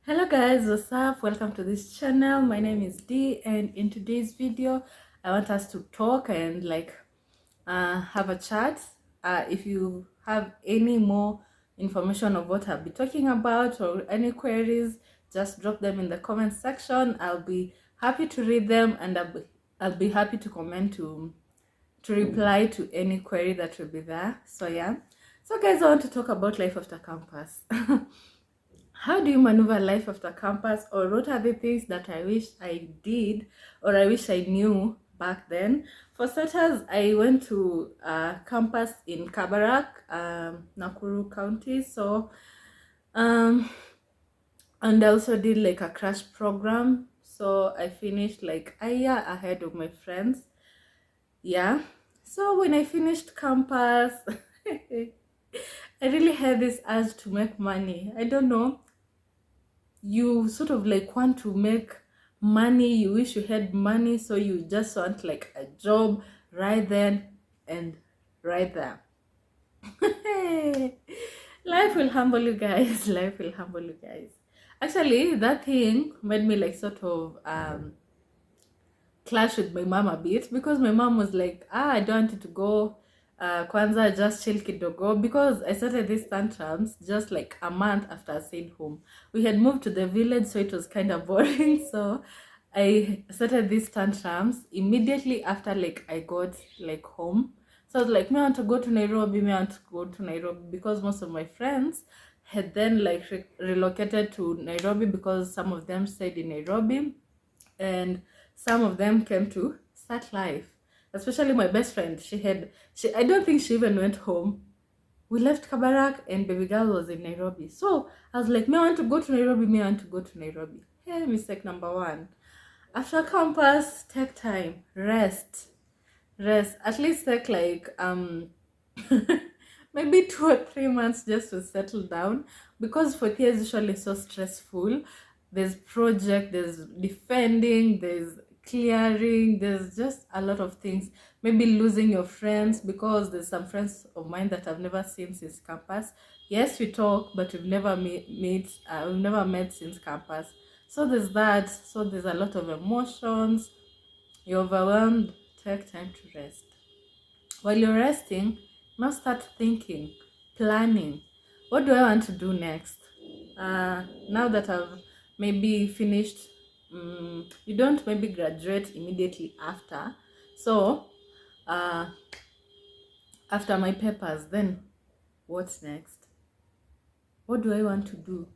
Hello guys, what's up? Welcome to this channel. My name is Dee, and in today's video I want us to talk and have a chat. If you have any more information of what I'll be talking about or any queries, just drop them in the comment section. I'll be happy to read them, and I'll be happy to comment to reply to any query that will be there. So yeah. So guys, I want to talk about life after campus. How do you maneuver life after campus, or what are the things that I wish I did or I wish I knew back then? For starters, I went to campus in Kabarak, Nakuru County. So and I also did like a crash program. So I finished like a year ahead of my friends. Yeah. So when I finished campus, I really had this urge to make money. I don't know, you sort of like want to make money, you wish you had money, so you just want like a job right then and right there. Life will humble you guys. Life will humble you guys. Actually, that thing made me like sort of clash with my mom a bit, because my mom was like, I don't want you to go, kwanza just chill kidogo, because I started these tantrums just like a month after I stayed home. We had moved to the village, so it was kind of boring. So I started these tantrums immediately after like I got like home. So I was like, me I want to go to Nairobi, me I want to go to Nairobi, because most of my friends had then like relocated to Nairobi, because some of them stayed in Nairobi and some of them came to start life. Especially my best friend, she I don't think she even went home. We left Kabarak and baby girl was in Nairobi. So I was like, me I want to go to Nairobi, me I want to go to Nairobi. Hey, mistake number one. After campus, take time, rest. At least take like maybe 2 or 3 months just to settle down, because for years usually so stressful. There's project, there's defending, there's clearing, there's just a lot of things. Maybe losing your friends, because there's some friends of mine that I've never seen since campus. Yes, we talk, but we've never met since campus. So there's that. So there's a lot of emotions. You're overwhelmed. Take time to rest. While you're resting, now start thinking, planning. What do I want to do next? Now that I've maybe finished, you don't maybe graduate immediately after. So, uh, after my papers, then what's next? What do I want to do?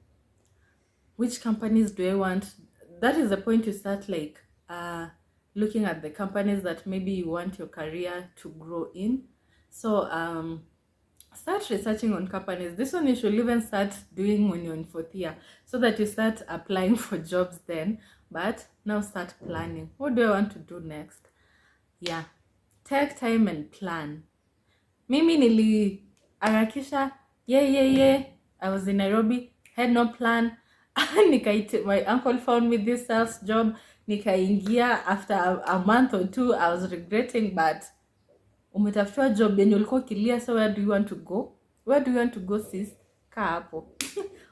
Which companies do I want? That is the point you start like looking at the companies that maybe you want your career to grow in. So start researching on companies. This one you should even start doing when you're in fourth year, so that you start applying for jobs then. But now start planning. What do I want to do next? Yeah, take time and plan. Mimi niliharakisha, yeah. I was in Nairobi, had no plan. My uncle found me this sales job, nikaingia. After a month or two I was regretting, but umetafutiwa job yenye ulikuwa ukilia. So where do you want to go? Where do you want to go, sis? Kaa hapo.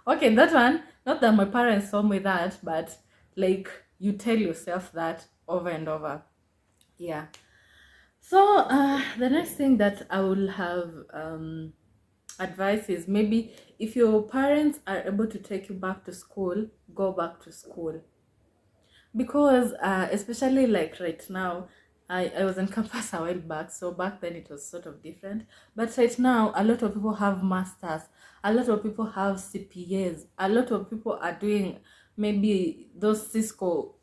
Okay, that one, not that my parents told me that, but like you tell yourself that over and over. Yeah. So the next thing that I will have advice is, maybe if your parents are able to take you back to school, go back to school. Because especially like right now, I was on campus a while back, so back then it was sort of different. But right now, a lot of people have masters, a lot of people have CPAs, a lot of people are doing maybe those Cisco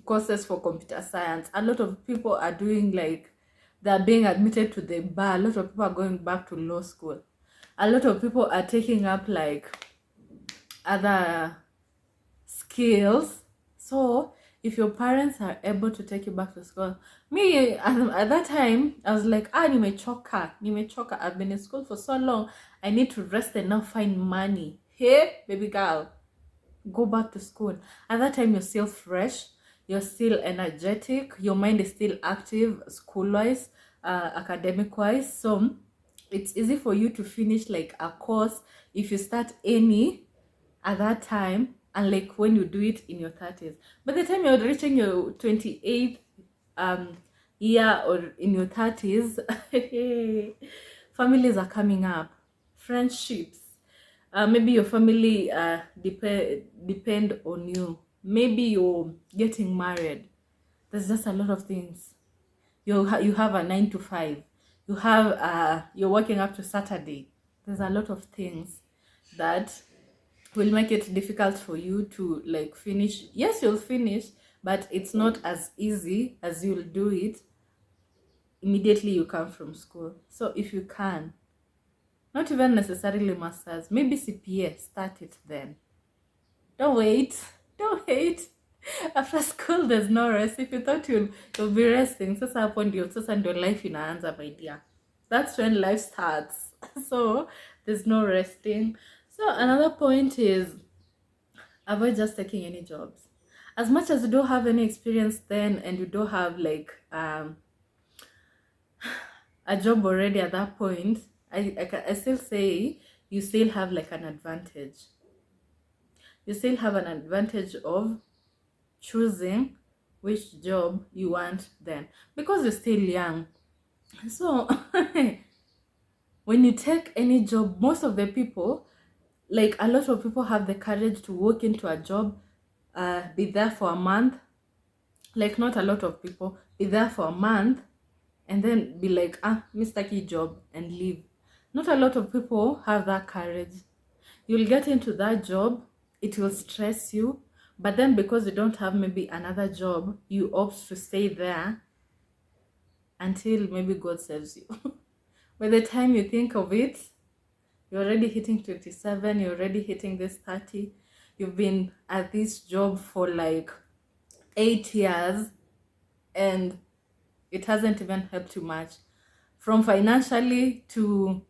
courses for computer science. A lot of people are doing like, they're being admitted to the bar. A lot of people are going back to law school. A lot of people are taking up like other skills. So if your parents are able to take you back to school, me at that time I was like, nimechoka, I've been in school for so long, I need to rest and now find money. Hey baby girl, go back to school. At that time you're still fresh, you're still energetic, your mind is still active school wise, academic wise. So it's easy for you to finish like a course if you start any at that time. unlike when you do it in your 30s. By the time you're reaching your 28th year or in your 30s, families are coming up, friendships. Maybe your family depend on you. Maybe you're getting married. There's just a lot of things. You have a 9 to 5. You have you're working up to Saturday. There's a lot of things that will make it difficult for you to like finish. Yes, you'll finish, but it's not as easy as you'll do it immediately you come from school. So if you can, not even necessarily masters, maybe CPA, start it then. Don't wait. Don't wait. After school there's no rest. If you thought you'll be resting, sasa ndio life inaanza, my dear. That's when life starts. So there's no resting. So another point is avoid just taking any jobs. As much as you don't have any experience then and you don't have like a job already at that point, I still say you still have like an advantage. You still have an advantage of choosing which job you want then, because you're still young. So when you take any job, most of the people, like a lot of people have the courage to walk into a job, be there for a month, like not a lot of people, be there for a month and then be like, Mr. Key job, and leave. Not a lot of people have that courage. You'll get into that job, it will stress you, but then because you don't have maybe another job, you opt to stay there until maybe God saves you. By the time you think of it, you're already hitting 27, you're already hitting this 30. You've been at this job for like 8 years and it hasn't even helped you much. From financially to,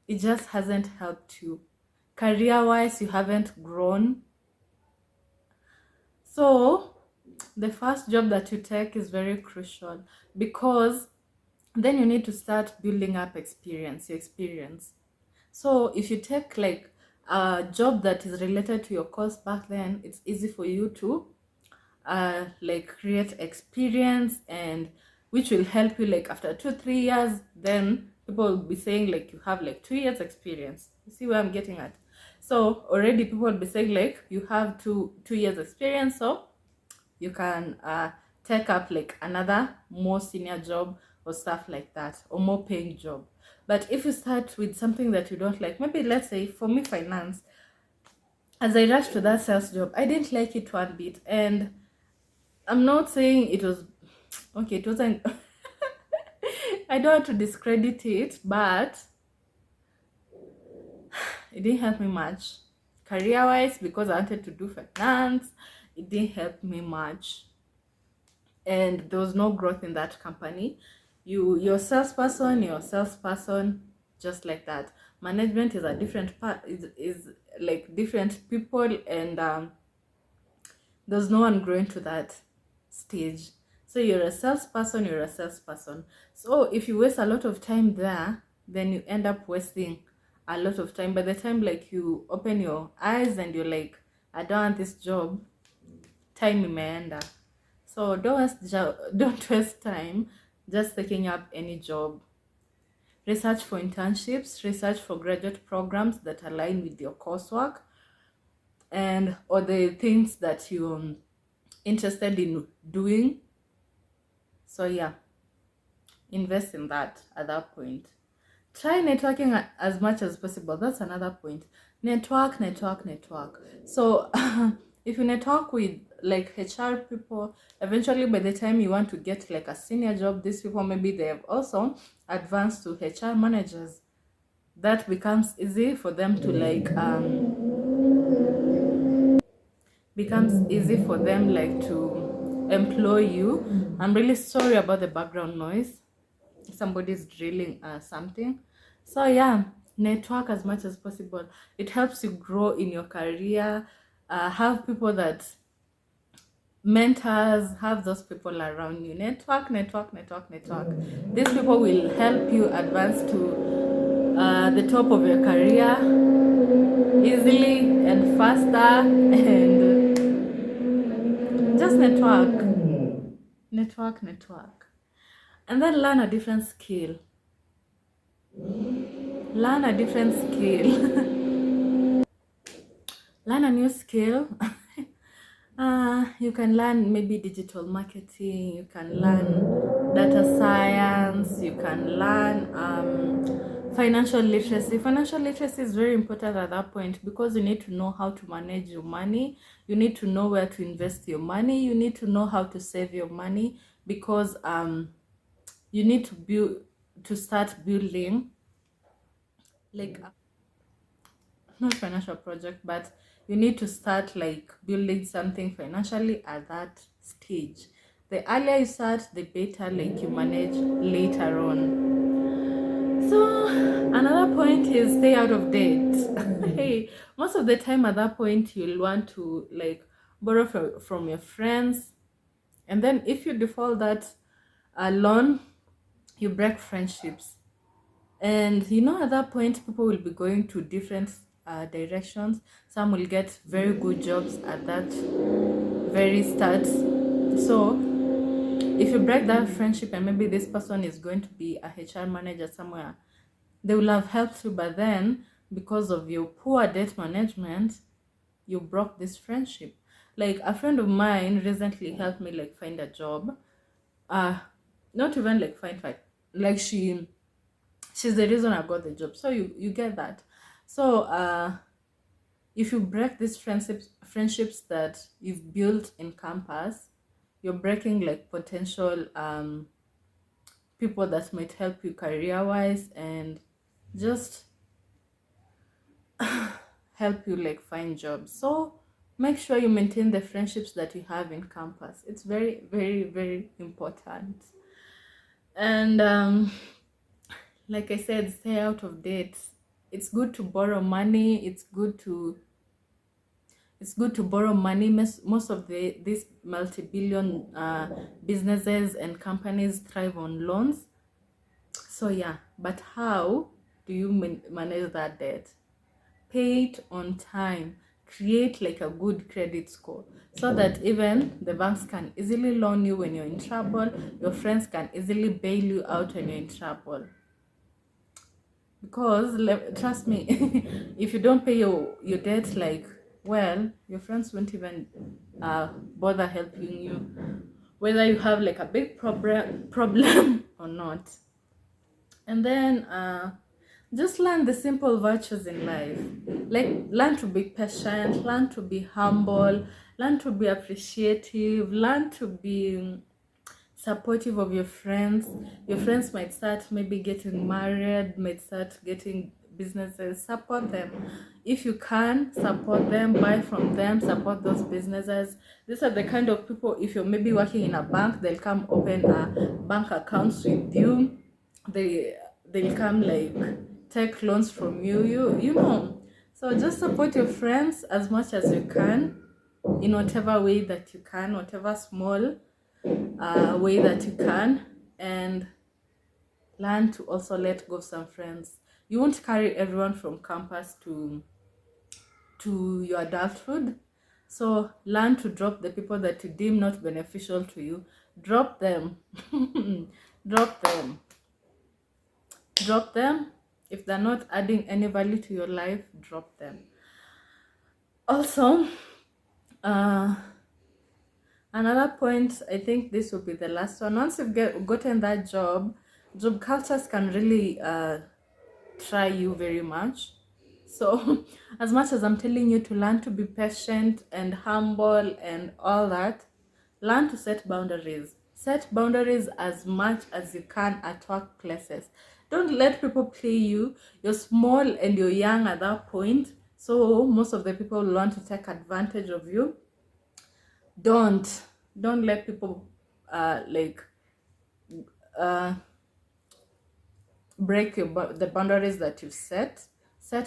it just hasn't helped you. Career-wise, you haven't grown. So the first job that you take is very crucial, because then you need to start building up your experience. So if you take like a job that is related to your course back then, it's easy for you to like create experience, and which will help you like after 2-3 years, then people will be saying like you have like 2 years experience. You see where I'm getting at? So already people will be saying like you have two years experience, so you can take up like another more senior job or stuff like that, or more paying job. But if you start with something that you don't like, maybe let's say for me, finance, as I rushed to that sales job, I didn't like it one bit. And I'm not saying it was okay, it wasn't I don't want to discredit it, but it didn't help me much career-wise, because I wanted to do finance. It didn't help me much, and there was no growth in that company. You're a salesperson, just like that. Management is a different part, is like different people, and there's no one growing to that stage. So you're a salesperson. So if you waste a lot of time there, then you end up wasting a lot of time. By the time like you open your eyes and you're like, I don't want this job, time imeenda. So don't waste time just taking up any job. Research for internships, research for graduate programs that align with your coursework and or the things that you're interested in doing. So yeah, invest in that at that point. Try networking as much as possible. That's another point. Network. So if you network with like HR people, eventually by the time you want to get like a senior job, these people maybe they have also advanced to HR managers. That becomes easy for them to like to employ you. I'm really sorry about the background noise. Somebody's drilling something. So yeah, network as much as possible. It helps you grow in your career. Have people that mentors, have those people around you. Network. These people will help you advance to the top of your career. easily and faster, and just network, and then learn a different skill. Learn a different skill. Learn a new skill. You can learn maybe digital marketing, you can learn data science, you can learn financial literacy. Financial literacy is very important at that point because you need to know how to manage your money, you need to know where to invest your money, you need to know how to save your money, because you need to start building like not financial project, but you need to start like building something financially at that stage. The earlier you start, the better like you manage later on. So another point is stay out of debt. Hey, most of the time at that point you'll want to like borrow from your friends, and then if you default that loan, you break friendships. And you know, at that point, people will be going to different directions. Some will get very good jobs at that very start. So, if you break that friendship and maybe this person is going to be a HR manager somewhere, they will have helped you, but then because of your poor debt management, you broke this friendship. Like a friend of mine recently helped me like find a job. Uh, not even like find like she's the reason I got the job. So you get that. So if you break these friendships that you've built in campus, you're breaking like potential people that might help you career wise and just help you like find jobs. So make sure you maintain the friendships that you have in campus. It's very, very, very important. And like I said, stay out of debt. It's good to borrow money. It's good to borrow money. Most of these multi-billion businesses and companies thrive on loans. So yeah, but how do you manage that debt? Pay it on time. Create like a good credit score so that even the banks can easily loan you when you're in trouble. Your friends can easily bail you out when you're in trouble. Because trust me, if you don't pay your debt like well, your friends won't even bother helping you, whether you have like a big problem or not. And then just learn the simple virtues in life, like learn to be patient, learn to be humble, learn to be appreciative, learn to be supportive of your friends. Your friends might start maybe getting married, might start getting businesses. Support them. If you can, support them, buy from them, support those businesses. These are the kind of people, if you're maybe working in a bank, they'll come open a bank accounts with you. They'll come like take loans from you know. So just support your friends as much as you can in whatever way that you can, whatever small way that you can, and learn to also let go of some friends. You won't carry everyone from campus to your adulthood. So learn to drop the people that you deem not beneficial to you. Drop them. drop them drop them. If they're not adding any value to your life, drop them. Also, another point, I think this will be the last one. Once you've gotten that job cultures can really try you very much. So as much as I'm telling you to learn to be patient and humble and all that, learn to set boundaries. Set boundaries as much as you can at workplaces. Don't let people play you. You're small and you're young at that point, so most of the people want to take advantage of you. Don't let people like break the boundaries that you've set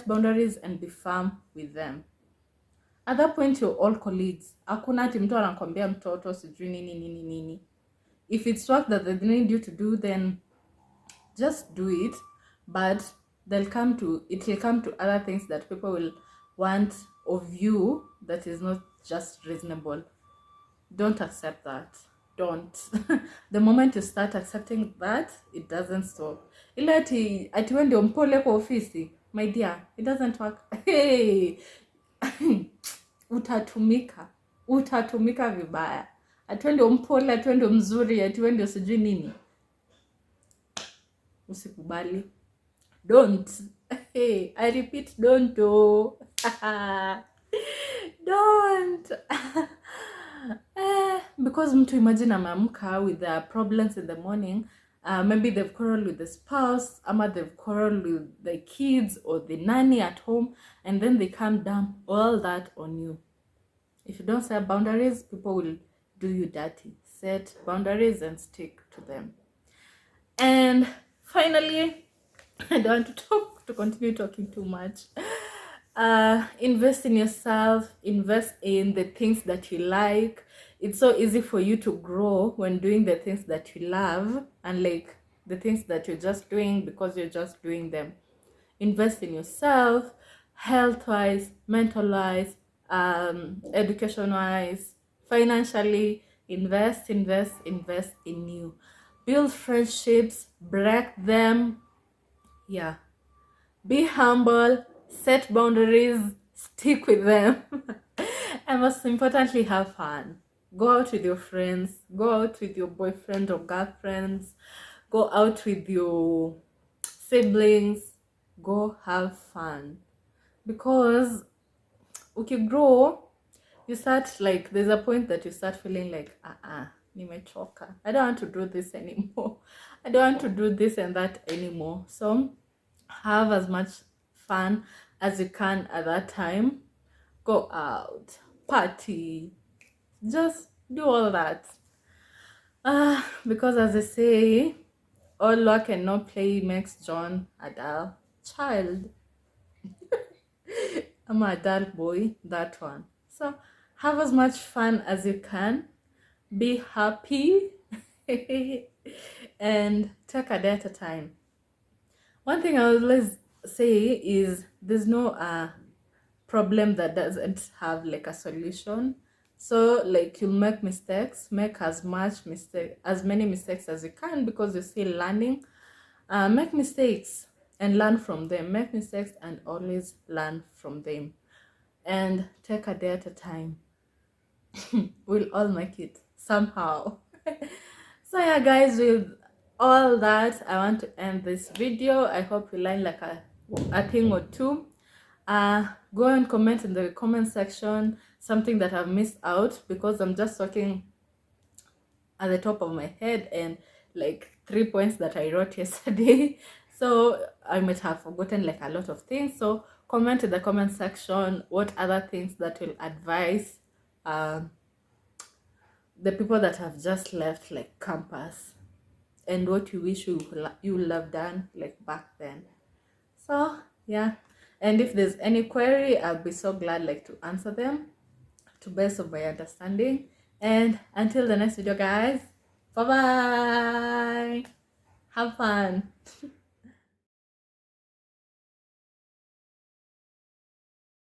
boundaries and be firm with them. At that point you're all colleagues. Hakuna ati mtu anakwambia mtoto sijui nini. If it's work that they need you to do, then just do it, but it will come to other things that people will want of you that is not just reasonable. Don't accept that. Don't. The moment you start accepting that, it doesn't stop. Ile ati wewe ndio mpole kwa ofisi, my dear, it doesn't work. Hey. Utatumika vibaya. Ati wewe ndio mpole, ati wewe ndio mzuri, ati wewe ndio sijui nini. Usikubali. Don't. Hey, I repeat, don't do. Don't. Because mtu imagine ameamka with their problems in the morning, maybe they've quarreled with the spouse, ama they've quarreled with the kids or the nanny at home, and then they come down all that on you. If you don't set boundaries, people will do you dirty. Set boundaries and stick to them. And finally, I don't want to continue talking too much. Invest in yourself, invest in the things that you like. It's so easy for you to grow when doing the things that you love, and like the things that you're just doing because you're just doing them. Invest in yourself, health-wise, mental-wise, education-wise, financially. Invest in you. Build friendships, break them. Yeah. Be humble, set boundaries, stick with them. And most importantly, have fun. Go out with your friends, go out with your boyfriend or girlfriends, go out with your siblings, go have fun. Because you grow, you start like, there's a point that you start feeling like, nimechoka. I don't want to do this anymore. I don't want to do this and that anymore. So have as much fun as you can at that time. Go out, party, just do all that. Because as they say, all work and no play makes John a dull child. I'm an adult boy, that one. So have as much fun as you can. Be happy. And take a day at a time. One thing I always say is there's no problem that doesn't have like a solution. So like you'll make mistakes, make as many mistakes as you can, because you're still learning. Make mistakes and learn from them. Make mistakes and always learn from them. And take a day at a time. We'll all make it somehow. So yeah, guys, with all that, I want to end this video. I hope you learned like a thing or two. Go and comment in the comment section something that I've missed out, because I'm just talking at the top of my head and like 3 points that I wrote yesterday. So I might have forgotten like a lot of things. So comment in the comment section what other things that will advise the people that have just left like campus, and what you wish you would have done like back then. So yeah, and if there's any query, I'll be so glad like to answer them to best of my understanding. And until the next video, guys, bye bye, have fun.